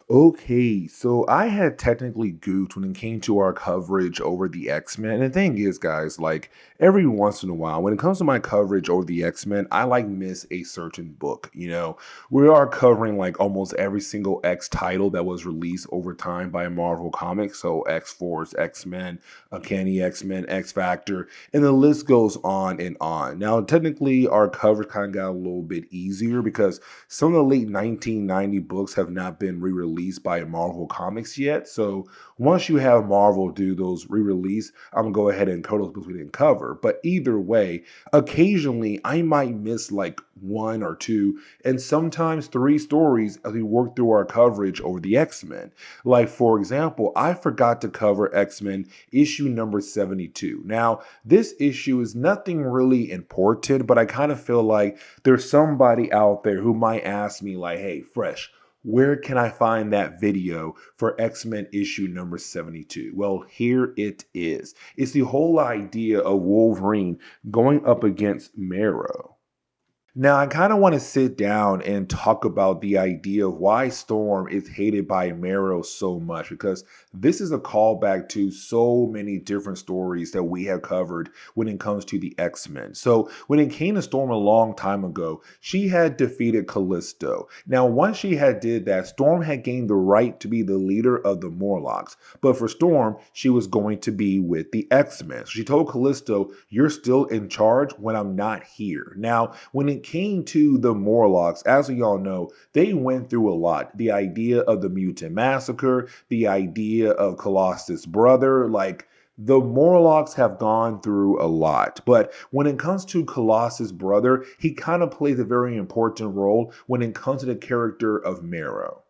Okay, so I had technically goofed when it came to our coverage over the X-Men. And the thing is, guys, like every once in a while, when it comes to my coverage over the X-Men, I like miss a certain book. We are covering like almost every single X title that was released over time by Marvel Comics. So X-Force, X-Men, Uncanny X-Men, X-Factor, and the list goes on and on. Now, technically, our coverage kind of got a little bit easier because some of the late 1990 books have not been re-released by Marvel Comics yet. So once you have Marvel do those re-release, I'm gonna go ahead and cover those books we didn't cover. But either way, occasionally I might miss like one or two, and sometimes three stories as we work through our coverage over the X-Men. Like for example, I forgot to cover X-Men issue number 72. Now, this issue is nothing really important, but I kind of feel like there's somebody out there who might ask me like, hey, Fresh, where can I find that video for X-Men issue number 72? Well, here it is. It's the whole idea of Wolverine going up against Marrow. Now, I kind of want to sit down and talk about the idea of why Storm is hated by Marrow so much, because this is a callback to so many different stories that we have covered when it comes to the X-Men. So, when it came to Storm a long time ago, she had defeated Callisto. Now, once she had did that, Storm had gained the right to be the leader of the Morlocks. But for Storm, she was going to be with the X-Men. So she told Callisto, "You're still in charge when I'm not here." Now, when it came to the Morlocks, as we all know, they went through a lot. The idea of the mutant massacre, the idea of Colossus' brother, like the Morlocks have gone through a lot. But when it comes to Colossus' brother, he kind of plays a very important role when it comes to the character of Marrow.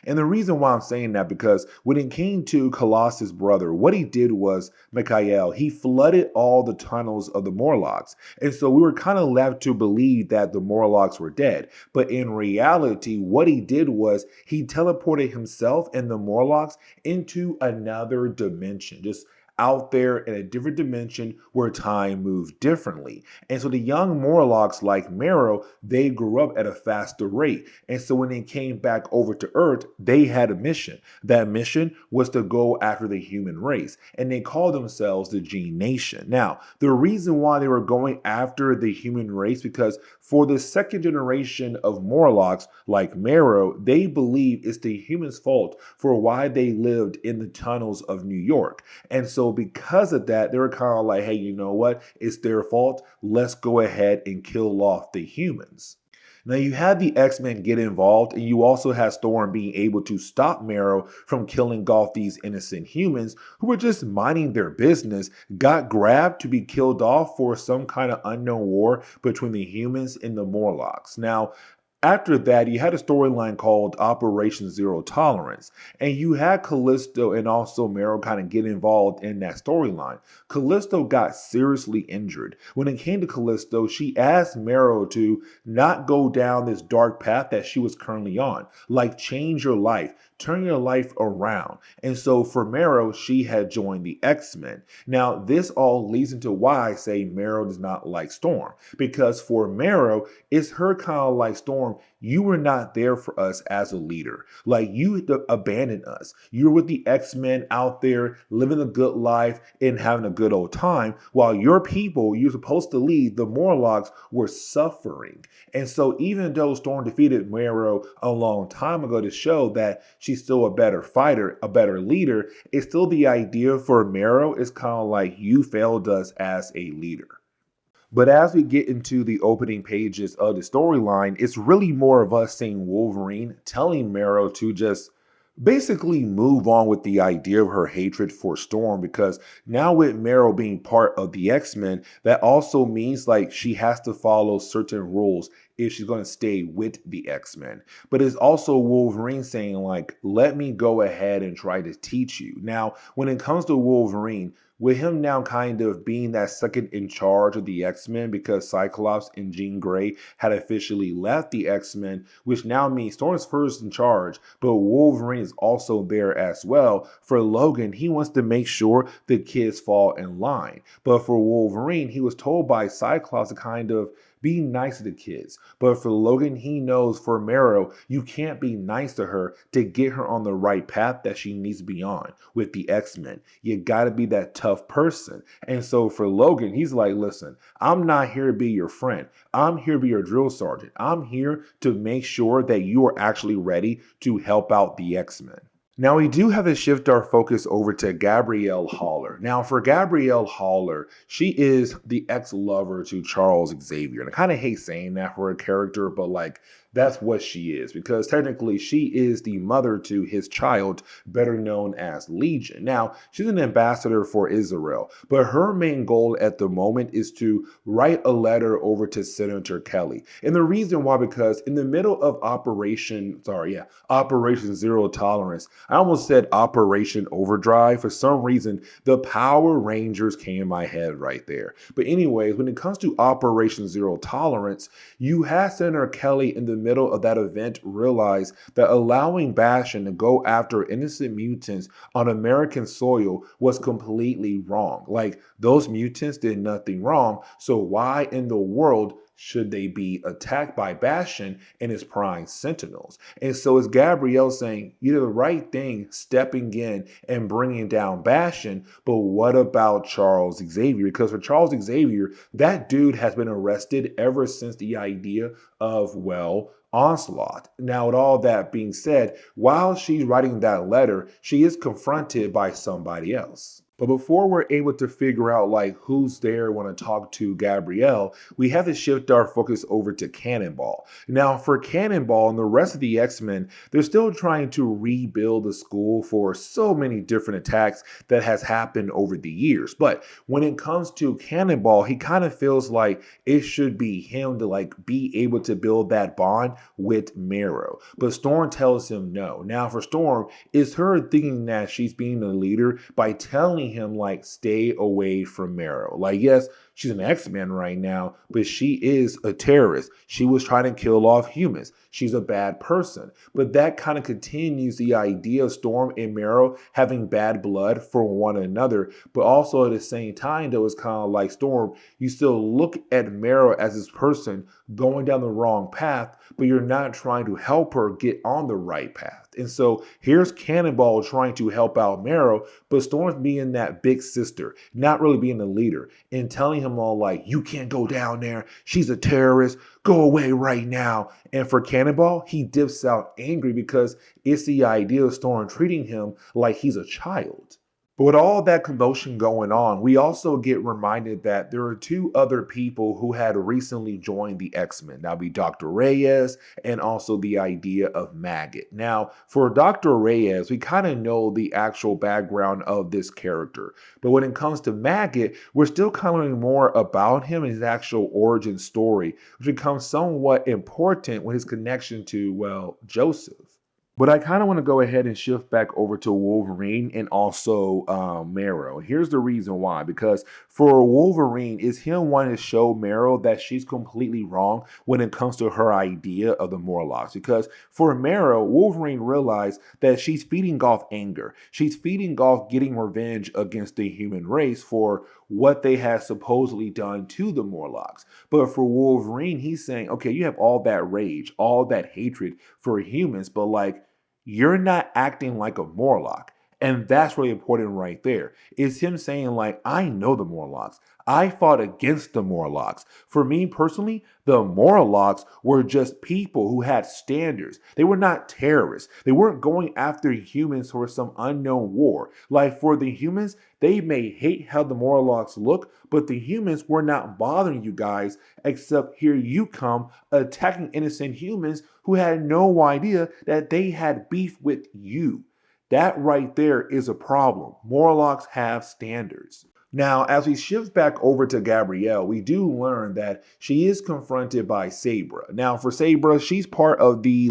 And the reason why I'm saying that, because when it came to Colossus' brother, what he did was, Mikhail, he flooded all the tunnels of the Morlocks. And so we were kind of left to believe that the Morlocks were dead. But in reality, what he did was he teleported himself and the Morlocks into another dimension, just out there in a different dimension where time moved differently. And so the young Morlocks like Marrow, they grew up at a faster rate. And so when they came back over to Earth, they had a mission. That mission was to go after the human race. And they called themselves the Gene Nation. Now, the reason why they were going after the human race, because for the second generation of Morlocks like Marrow, they believe it's the humans' fault for why they lived in the tunnels of New York. And so because of that, they were kind of like, hey, you know what? It's their fault. Let's go ahead and kill off the humans. Now you had the X-Men get involved, and you also had Storm being able to stop Marrow from killing off these innocent humans who were just minding their business, got grabbed to be killed off for some kind of unknown war between the humans and the Morlocks. Now, after that, you had a storyline called Operation Zero Tolerance, and you had Callisto and also Marrow kind of get involved in that storyline. Callisto got seriously injured. When it came to Callisto, she asked Marrow to not go down this dark path that she was currently on, like change your life, turn your life around. And so for Marrow, she had joined the X-Men. Now, this all leads into why I say Marrow does not like Storm, because for Marrow, it's her kind of like Storm. You were not there for us as a leader. Like you abandoned us. You're with the X-Men out there living a good life and having a good old time, while your people you're supposed to lead, the Morlocks, were suffering. And so even though Storm defeated Marrow a long time ago to show that she's still a better fighter, a better leader, it's still the idea for Marrow is kind of like you failed us as a leader. But as we get into the opening pages of the storyline, it's really more of us seeing Wolverine telling Marrow to just basically move on with the idea of her hatred for Storm, because now with Marrow being part of the X-Men, that also means like she has to follow certain rules if she's going to stay with the X-Men. But it's also Wolverine saying like, let me go ahead and try to teach you. Now, when it comes to Wolverine, with him now kind of being that second in charge of the X-Men, because Cyclops and Jean Grey had officially left the X-Men, which now means Storm's first in charge, but Wolverine is also there as well. For Logan, he wants to make sure the kids fall in line. But for Wolverine, he was told by Cyclops to kind of Be nice to the kids. But for Logan, he knows for Marrow, you can't be nice to her to get her on the right path that she needs to be on with the X-Men. You gotta be that tough person. And so for Logan, he's like, listen, I'm not here to be your friend. I'm here to be your drill sergeant. I'm here to make sure that you are actually ready to help out the X-Men. Now, we do have to shift our focus over to Gabrielle Haller. Now, for Gabrielle Haller, she is the ex-lover to Charles Xavier. And I kind of hate saying that for a character, but like, that's what she is, because technically she is the mother to his child, better known as Legion. Now, she's an ambassador for Israel, but her main goal at the moment is to write a letter over to Senator Kelly. And the reason why, because in the middle of Operation Zero Tolerance, I almost said Operation Overdrive. For some reason, the Power Rangers came in my head right there. But anyways, when it comes to Operation Zero Tolerance, you had Senator Kelly in the middle of that event realize that allowing Bastion to go after innocent mutants on American soil was completely wrong. Like, those mutants did nothing wrong, so why in the world should they be attacked by Bastion and his prime sentinels? And so it's Gabrielle saying, you did the right thing stepping in and bringing down Bastion, but what about Charles Xavier? Because for Charles Xavier, that dude has been arrested ever since the idea of, well, Onslaught. Now, with all that being said, while she's writing that letter, she is confronted by somebody else. But before we're able to figure out like who's there want to talk to Gabrielle, we have to shift our focus over to Cannonball. Now, for Cannonball and the rest of the X-Men, they're still trying to rebuild the school for so many different attacks that has happened over the years. But when it comes to Cannonball, he kind of feels like it should be him to like be able to build that bond with Marrow. But Storm tells him no. Now, for Storm, it's her thinking that she's being the leader by telling him like stay away from Marrow. Like, yes, she's an X-Men right now, but she is a terrorist. She was trying to kill off humans. She's a bad person. But that kind of continues the idea of Storm and Marrow having bad blood for one another. But also at the same time, though, it's kind of like Storm, you still look at Marrow as this person going down the wrong path, but you're not trying to help her get on the right path. And so here's Cannonball trying to help out Marrow, but Storm's being that big sister, not really being the leader, and telling him all like, you can't go down there. She's a terrorist. Go away right now. And for Cannonball, he dips out angry because it's the idea of Storm treating him like he's a child. But with all that commotion going on, we also get reminded that there are two other people who had recently joined the X-Men. That would be Dr. Reyes and also the idea of Maggot. Now, for Dr. Reyes, we kind of know the actual background of this character. But when it comes to Maggot, we're still kind of learning more about him and his actual origin story, which becomes somewhat important with his connection to, well, Joseph. But I kind of want to go ahead and shift back over to Wolverine and also Marrow. Here's the reason why. Because for Wolverine, is him wanting to show Marrow that she's completely wrong when it comes to her idea of the Morlocks. Because for Marrow, Wolverine realized that she's feeding off anger. She's feeding off getting revenge against the human race for what they had supposedly done to the Morlocks. But for Wolverine, he's saying, okay, you have all that rage, all that hatred for humans, but like, you're not acting like a Morlock. And that's really important right there. It's him saying, like, I know the Morlocks. I fought against the Morlocks. For me personally, the Morlocks were just people who had standards. They were not terrorists. They weren't going after humans for some unknown war. Like for the humans, they may hate how the Morlocks look, but the humans were not bothering you guys, except here you come attacking innocent humans who had no idea that they had beef with you. That right there is a problem. Morlocks have standards. Now, as we shift back over to Gabrielle, we do learn that she is confronted by Sabra. Now, for Sabra, she's part of the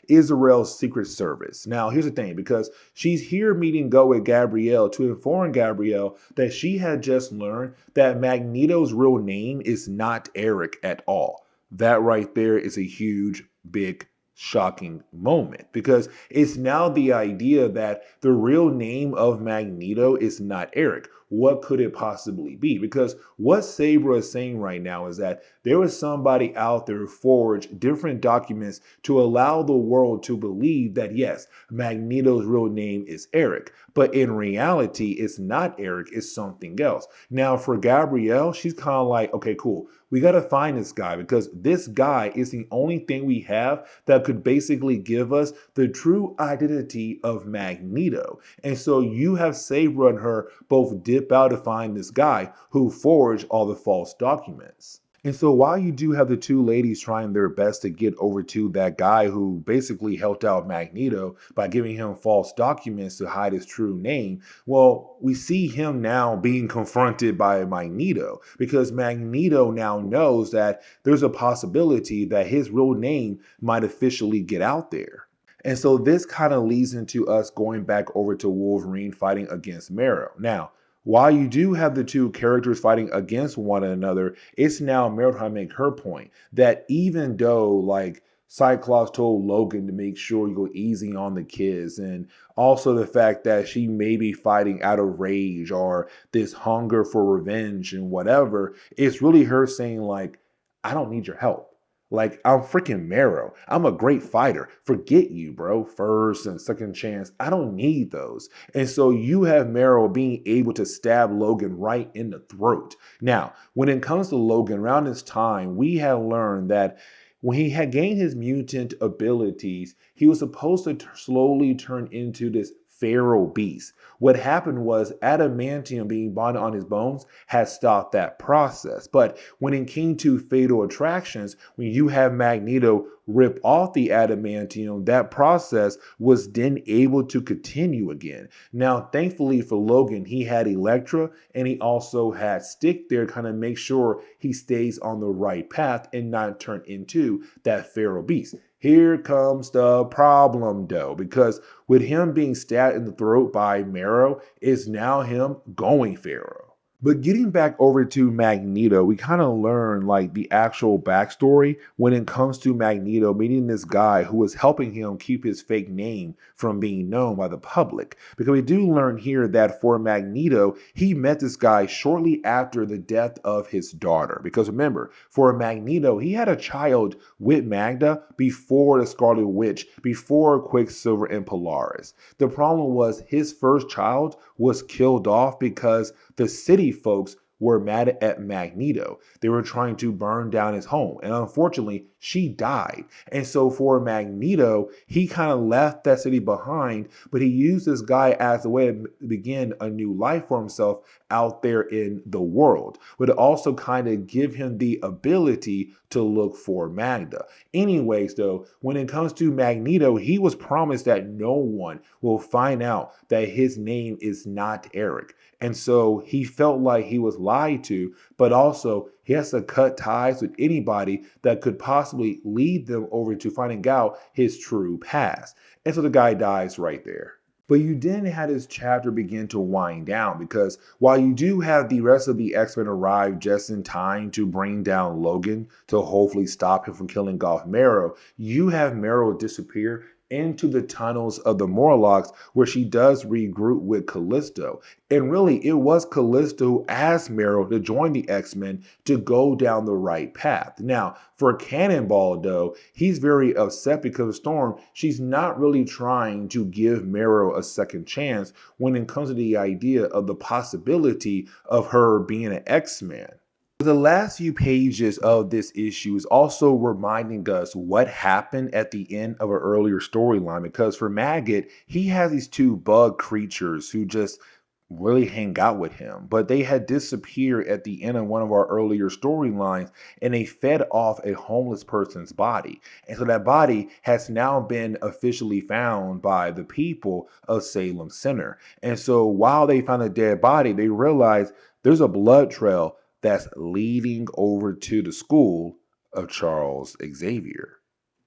Israel's Secret Service. Now, here's the thing, because she's here meeting go with Gabrielle to inform Gabrielle that she had just learned that Magneto's real name is not Eric at all. That right there is a huge, big shocking moment, because it's now the idea that the real name of Magneto is not Eric. what could it possibly be? Because what Sabra is saying right now is that there was somebody out there who forged different documents to allow the world to believe that, yes, Magneto's real name is Eric. But in reality, it's not Eric, it's something else. Now, for Gabrielle, she's kind of like, okay, cool. We got to find this guy because this guy is the only thing we have that could basically give us the true identity of Magneto. And so you have Sabra and her both dip out to find this guy who forged all the false documents. And so while you do have the two ladies trying their best to get over to that guy who basically helped out Magneto by giving him false documents to hide his true name, well, we see him now being confronted by Magneto because Magneto now knows that there's a possibility that his real name might officially get out there. And so this kind of leads into us going back over to Wolverine fighting against Marrow. Now, while you do have the two characters fighting against one another, it's now Marrow trying to make her point that even though like Cyclops told Logan to make sure you go easy on the kids, and also the fact that she may be fighting out of rage or this hunger for revenge and whatever, it's really her saying like, I don't need your help. Like, I'm freaking Marrow. I'm a great fighter. Forget you, bro. First and second chance. I don't need those. And so you have Marrow being able to stab Logan right in the throat. Now, when it comes to Logan, around this time, we have learned that when he had gained his mutant abilities, he was supposed to slowly turn into this feral beast. What happened was adamantium being bonded on his bones had stopped that process. But when it came to fatal attractions, when you have Magneto rip off the adamantium, that process was then able to continue again. Now, thankfully for Logan, he had Elektra and he also had Stick there to kind of make sure he stays on the right path and not turn into that feral beast. Here comes the problem, though, because with him being stabbed in the throat by Marrow, it's now him going feral. But getting back over to Magneto, we kind of learn like the actual backstory when it comes to Magneto meeting this guy who was helping him keep his fake name from being known by the public. Because we do learn here that for Magneto, he met this guy shortly after the death of his daughter. Because remember, for Magneto, he had a child with Magda before the Scarlet Witch, before Quicksilver and Polaris. The problem was his first child was killed off because the city folks were mad at Magneto. They were trying to burn down his home. And unfortunately, she died. And so for Magneto, he kind of left that city behind, but he used this guy as a way to begin a new life for himself out there in the world, but also kind of give him the ability to look for Magda. Anyways, though, when it comes to Magneto, he was promised that no one will find out that his name is not Eric. And so he felt like he was lied to, but also he has to cut ties with anybody that could possibly lead them over to finding out his true past. And so the guy dies right there. But you then had this chapter begin to wind down because while you do have the rest of the X-Men arrive just in time to bring down Logan to hopefully stop him from killing off Marrow, you have Marrow disappear into the tunnels of the Morlocks where she does regroup with Callisto. And really, it was Callisto who asked Marrow to join the X-Men to go down the right path. Now, for Cannonball, though, he's very upset because of Storm. She's not really trying to give Marrow a second chance when it comes to the idea of the possibility of her being an X-Man. The last few pages of this issue is also reminding us what happened at the end of an earlier storyline, because for Maggot, he has these two bug creatures who just really hang out with him, but they had disappeared at the end of one of our earlier storylines and they fed off a homeless person's body. And so that body has now been officially found by the people of Salem Center. And so while they found a dead body, they realized there's a blood trail that's leading over to the school of Charles Xavier.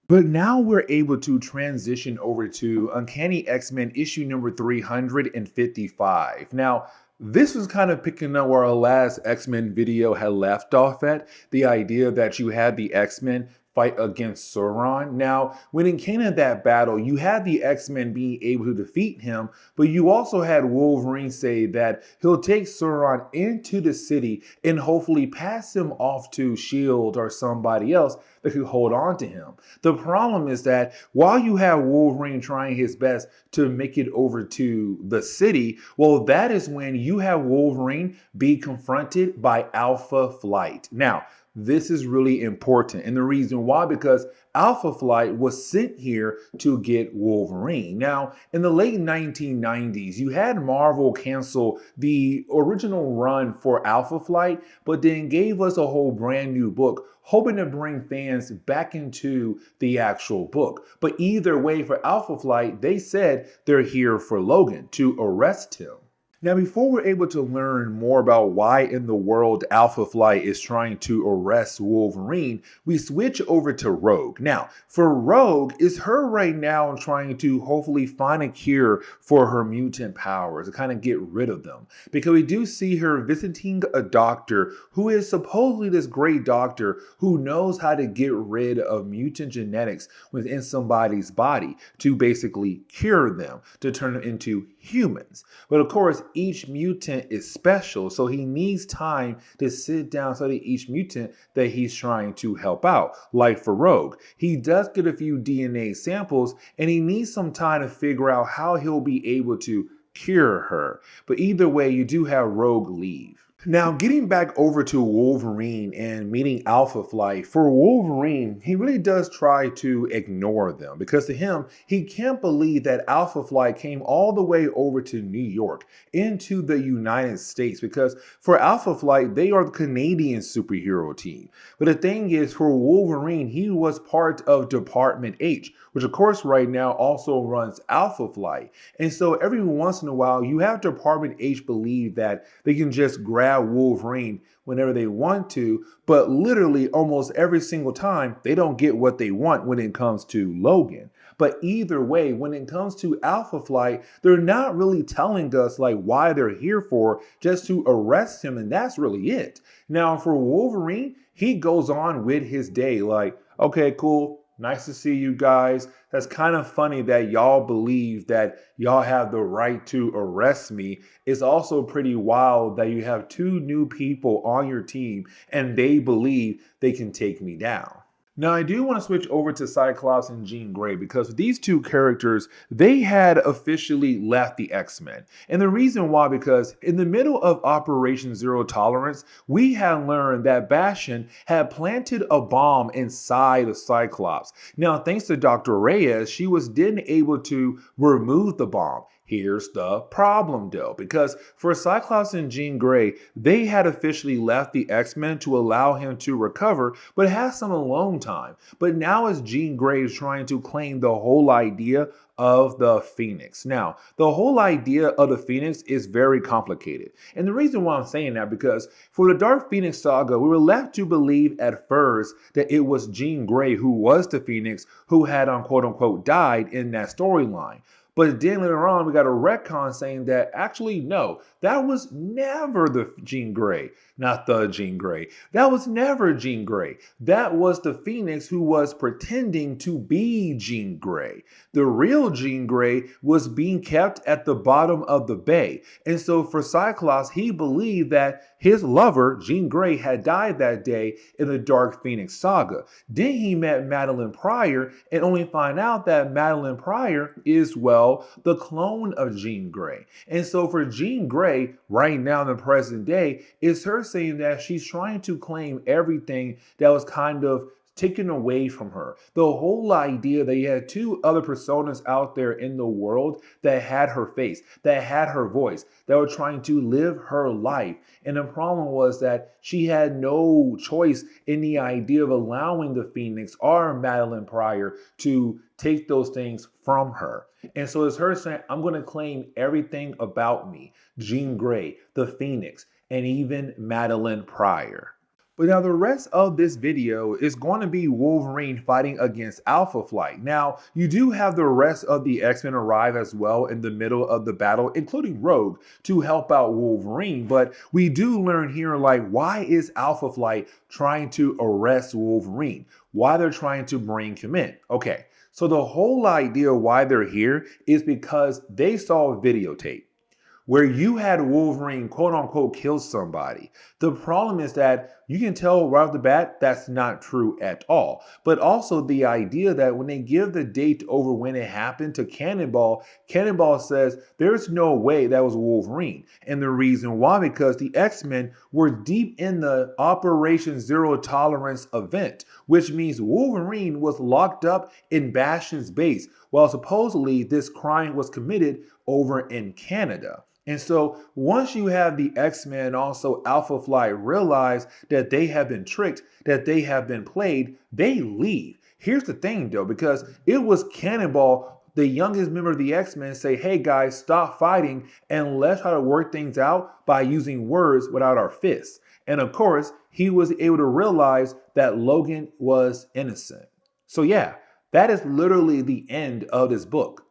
But now we're able to transition over to Uncanny X-Men issue number 355. Now, this was kind of picking up where our last X-Men video had left off at. The idea that you had the X-Men fight against Sauron. Now, when it came to that battle, you had the X-Men being able to defeat him, but you also had Wolverine say that he'll take Sauron into the city and hopefully pass him off to S.H.I.E.L.D. or somebody else that could hold on to him. The problem is that while you have Wolverine trying his best to make it over to the city, well, that is when you have Wolverine be confronted by Alpha Flight. Now, this is really important. And the reason why, because Alpha Flight was sent here to get Wolverine. Now, in the late 1990s, you had Marvel cancel the original run for Alpha Flight, but then gave us a whole brand new book, hoping to bring fans back into the actual book. But either way, for Alpha Flight, they said they're here for Logan, to arrest him. Now, before we're able to learn more about why in the world Alpha Flight is trying to arrest Wolverine, we switch over to Rogue. Now, for Rogue, is her right now trying to hopefully find a cure for her mutant powers, to kind of get rid of them. Because we do see her visiting a doctor who is supposedly this great doctor who knows how to get rid of mutant genetics within somebody's body to basically cure them, to turn them into humans. But of course, each mutant is special, so he needs time to sit down and study each mutant that he's trying to help out. Like for Rogue, he does get a few DNA samples and he needs some time to figure out how he'll be able to cure her. But either way, you do have Rogue leave. Now, getting back over to Wolverine and meeting Alpha Flight, for Wolverine, he really does try to ignore them because to him, he can't believe that Alpha Flight came all the way over to New York into the United States because for Alpha Flight, they are the Canadian superhero team. But the thing is, for Wolverine, he was part of Department H, which of course right now also runs Alpha Flight. And so every once in a while, you have Department H believe that they can just grab Wolverine whenever they want to, but literally almost every single time they don't get what they want when it comes to Logan. But either way, when it comes to Alpha Flight, they're not really telling us like why they're here for, just to arrest him, and that's really it. Now for Wolverine, he goes on with his day like, okay, cool. Nice to see you guys. That's kind of funny that y'all believe that y'all have the right to arrest me. It's also pretty wild that you have two new people on your team and they believe they can take me down. Now, I do want to switch over to Cyclops and Jean Grey because these two characters, they had officially left the X-Men. And the reason why, because in the middle of Operation Zero Tolerance, we had learned that Bastion had planted a bomb inside of Cyclops. Now, thanks to Dr. Reyes, she was then able to remove the bomb. Here's the problem though, because for Cyclops and Jean Grey, they had officially left the X-Men to allow him to recover, but have some alone time. But now as Jean Grey is trying to claim the whole idea of the Phoenix. Now, the whole idea of the Phoenix is very complicated. And the reason why I'm saying that, because for the Dark Phoenix saga, we were left to believe at first that it was Jean Grey who was the Phoenix who had quote unquote died in that storyline. But then later on, we got a retcon saying that actually, no, that was never the Jean Grey, not the Jean Grey. That was never Jean Grey. That was the Phoenix who was pretending to be Jean Grey. The real Jean Grey was being kept at the bottom of the bay. And so for Cyclops, he believed that his lover, Jean Grey, had died that day in the Dark Phoenix saga. Then he met Madeline Pryor and only find out that Madeline Pryor is, well, the clone of Jean Grey. And so for Jean Grey, right now in the present day, is her saying that she's trying to claim everything that was kind of taken away from her. The whole idea that you had two other personas out there in the world that had her face, that had her voice, that were trying to live her life. And the problem was that she had no choice in the idea of allowing the Phoenix or Madeline Pryor to take those things from her. And so it's her saying, I'm going to claim everything about me, Jean Grey, the Phoenix, and even Madeline Pryor. But now the rest of this video is going to be Wolverine fighting against Alpha Flight. Now, you do have the rest of the X-Men arrive as well in the middle of the battle, including Rogue, to help out Wolverine. But we do learn here, like, why is Alpha Flight trying to arrest Wolverine? Why they're trying to bring him in? Okay, so the whole idea why they're here is because they saw a videotape where you had Wolverine quote unquote kill somebody. The problem is that you can tell right off the bat that's not true at all. But also the idea that when they give the date over when it happened to Cannonball, Cannonball says there's no way that was Wolverine. And the reason why, because the X-Men were deep in the Operation Zero Tolerance event, which means Wolverine was locked up in Bastion's base while supposedly this crime was committed over in Canada. And so once you have the X-Men and also Alpha Flight realize that they have been tricked, that they have been played, they leave. Here's the thing though, because it was Cannonball, the youngest member of the X-Men, say, hey guys, stop fighting and let's try to work things out by using words without our fists. And of course, he was able to realize that Logan was innocent. So yeah, that is literally the end of this book.